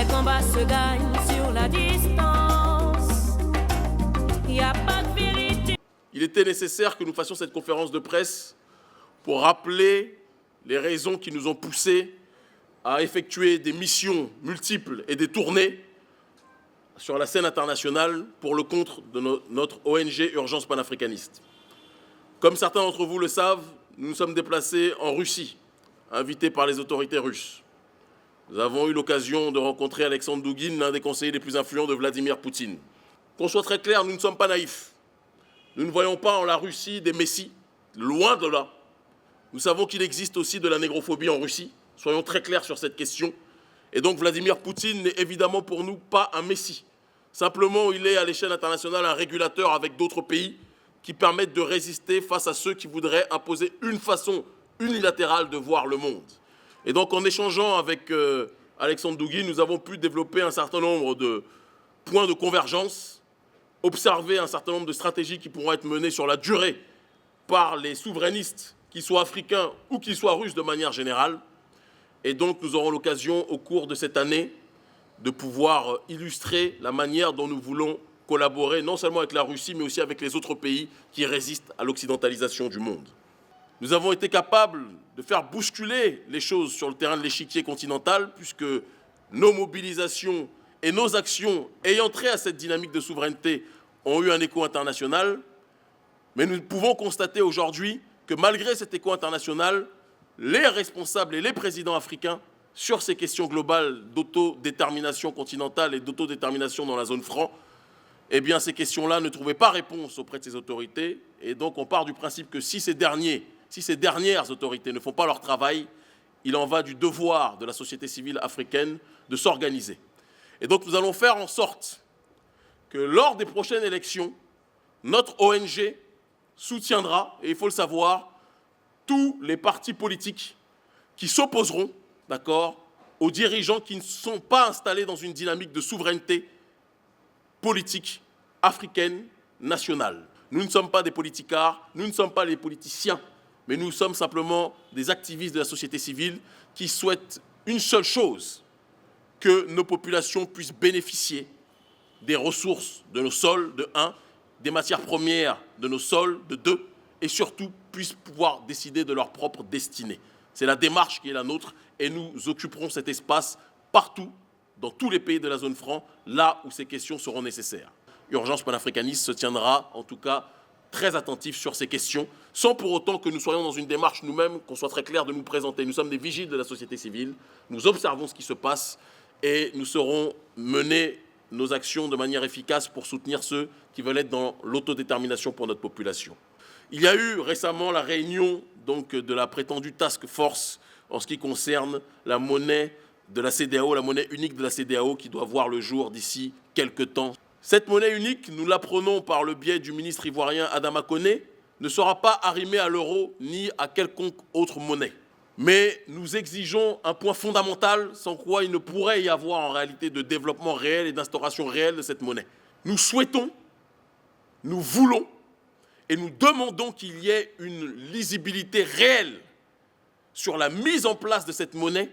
combat se gagne sur la distance. Y a pas de vérité. Il était nécessaire que nous fassions cette conférence de presse pour rappeler les raisons qui nous ont poussés à effectuer des missions multiples et des tournées sur la scène internationale pour le compte de notre ONG Urgence panafricaniste. Comme certains d'entre vous le savent, nous nous sommes déplacés en Russie, invités par les autorités russes. Nous avons eu l'occasion de rencontrer Alexandre Douguine, l'un des conseillers les plus influents de Vladimir Poutine. Qu'on soit très clair, nous ne sommes pas naïfs. Nous ne voyons pas en la Russie des messies, loin de là. Nous savons qu'il existe aussi de la négrophobie en Russie. Soyons très clairs sur cette question. Et donc Vladimir Poutine n'est évidemment pour nous pas un messie. Simplement, il est à l'échelle internationale un régulateur avec d'autres pays qui permettent de résister face à ceux qui voudraient imposer une façon unilatérale de voir le monde. Et donc en échangeant avec Alexandre Douguine, nous avons pu développer un certain nombre de points de convergence, observer un certain nombre de stratégies qui pourront être menées sur la durée par les souverainistes, qu'ils soient africains ou qu'ils soient russes de manière générale. Et donc nous aurons l'occasion au cours de cette année de pouvoir illustrer la manière dont nous voulons collaborer non seulement avec la Russie, mais aussi avec les autres pays qui résistent à l'occidentalisation du monde. Nous avons été capables de faire bousculer les choses sur le terrain de l'échiquier continental, puisque nos mobilisations et nos actions ayant trait à cette dynamique de souveraineté ont eu un écho international. Mais nous pouvons constater aujourd'hui que malgré cet écho international, les responsables et les présidents africains sur ces questions globales d'autodétermination continentale et d'autodétermination dans la zone franc, eh bien ces questions-là ne trouvaient pas réponse auprès de ces autorités. Et donc on part du principe que si ces dernières autorités ne font pas leur travail, il en va du devoir de la société civile africaine de s'organiser. Et donc nous allons faire en sorte que lors des prochaines élections, notre ONG soutiendra, et il faut le savoir, tous les partis politiques qui s'opposeront, d'accord, aux dirigeants qui ne sont pas installés dans une dynamique de souveraineté politique africaine nationale. Nous ne sommes pas des politicards, nous ne sommes pas les politiciens, mais nous sommes simplement des activistes de la société civile qui souhaitent une seule chose, que nos populations puissent bénéficier des ressources de nos sols, de 1, des matières premières de nos sols, de 2, et surtout puissent pouvoir décider de leur propre destinée. C'est la démarche qui est la nôtre et nous occuperons cet espace partout, dans tous les pays de la zone franc, là où ces questions seront nécessaires. Urgence panafricaniste se tiendra, en tout cas, très attentif sur ces questions, sans pour autant que nous soyons dans une démarche nous-mêmes, qu'on soit très clair de nous présenter. Nous sommes des vigiles de la société civile, nous observons ce qui se passe et nous saurons mener nos actions de manière efficace pour soutenir ceux qui veulent être dans l'autodétermination pour notre population. Il y a eu récemment la réunion donc, de la prétendue task force en ce qui concerne la monnaie de la CEDEAO, la monnaie unique de la CEDEAO qui doit voir le jour d'ici quelques temps. Cette monnaie unique, nous l'apprenons par le biais du ministre ivoirien Adama Koné, ne sera pas arrimée à l'euro ni à quelconque autre monnaie. Mais nous exigeons un point fondamental sans quoi il ne pourrait y avoir en réalité de développement réel et d'instauration réelle de cette monnaie. Nous souhaitons, nous voulons et nous demandons qu'il y ait une lisibilité réelle sur la mise en place de cette monnaie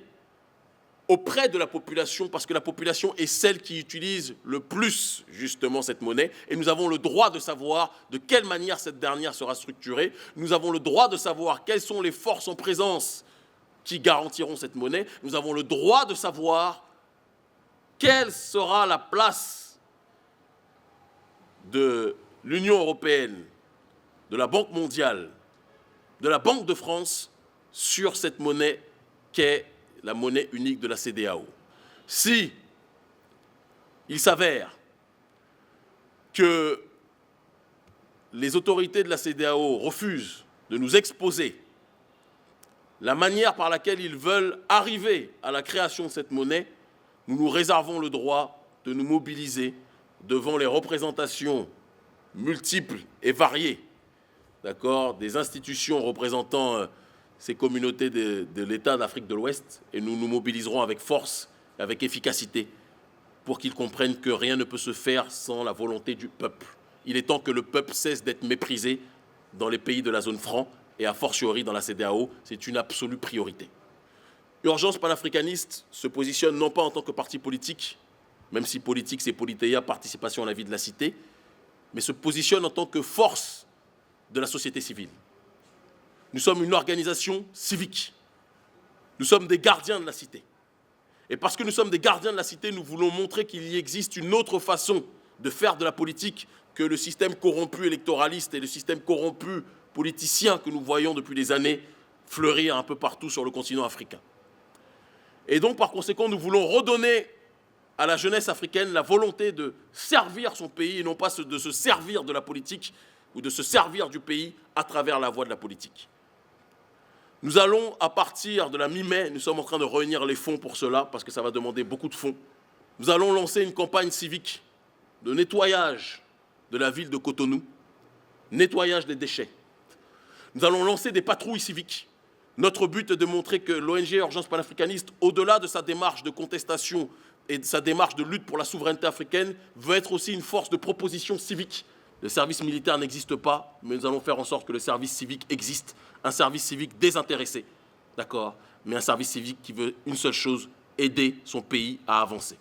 auprès de la population, parce que la population est celle qui utilise le plus justement cette monnaie, et nous avons le droit de savoir de quelle manière cette dernière sera structurée, nous avons le droit de savoir quelles sont les forces en présence qui garantiront cette monnaie, nous avons le droit de savoir quelle sera la place de l'Union européenne, de la Banque mondiale, de la Banque de France sur cette monnaie qu'est la monnaie unique de la CEDEAO. Si il s'avère que les autorités de la CEDEAO refusent de nous exposer la manière par laquelle ils veulent arriver à la création de cette monnaie, nous nous réservons le droit de nous mobiliser devant les représentations multiples et variées, d'accord, des institutions représentant ces communautés de l'État d'Afrique de l'Ouest, et nous nous mobiliserons avec force, avec efficacité, pour qu'ils comprennent que rien ne peut se faire sans la volonté du peuple. Il est temps que le peuple cesse d'être méprisé dans les pays de la zone franc, et a fortiori dans la CEDEAO, c'est une absolue priorité. Urgence panafricaniste se positionne non pas en tant que parti politique, même si politique c'est Politeia, participation à la vie de la cité, mais se positionne en tant que force de la société civile. Nous sommes une organisation civique. Nous sommes des gardiens de la cité. Et parce que nous sommes des gardiens de la cité, nous voulons montrer qu'il y existe une autre façon de faire de la politique que le système corrompu électoraliste et le système corrompu politicien que nous voyons depuis des années fleurir un peu partout sur le continent africain. Et donc, par conséquent, nous voulons redonner à la jeunesse africaine la volonté de servir son pays et non pas de se servir de la politique ou de se servir du pays à travers la voie de la politique. Nous allons, à partir de la mi-mai, nous sommes en train de réunir les fonds pour cela, parce que ça va demander beaucoup de fonds. Nous allons lancer une campagne civique de nettoyage de la ville de Cotonou, nettoyage des déchets. Nous allons lancer des patrouilles civiques. Notre but est de montrer que l'ONG Urgence panafricaniste, au-delà de sa démarche de contestation et de sa démarche de lutte pour la souveraineté africaine, veut être aussi une force de proposition civique. Le service militaire n'existe pas, mais nous allons faire en sorte que le service civique existe. Un service civique désintéressé, d'accord, mais un service civique qui veut une seule chose, aider son pays à avancer.